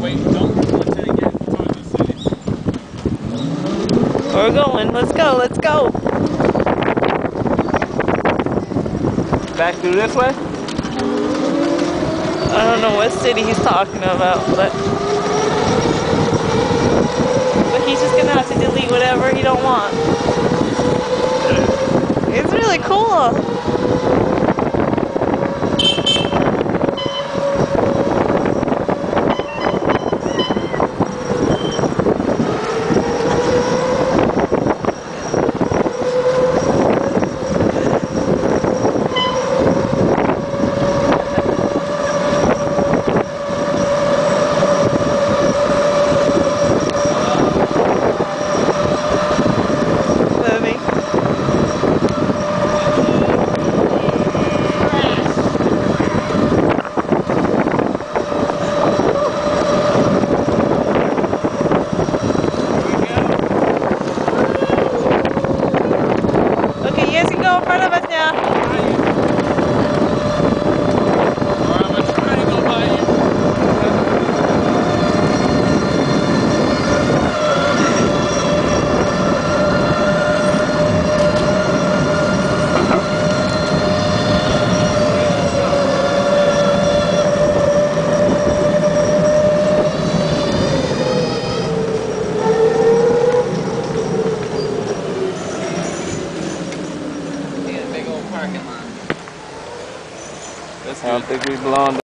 Wait, don't report to it yet. Towards the city. We're going. Let's go. Let's go. Back through this way? I don't know what city he's talking about, but he's just gonna have to delete whatever he don't want. It's really cool. Go in front of us now. I'm gonna try to go by you. Parking lot. That's I don't think we belong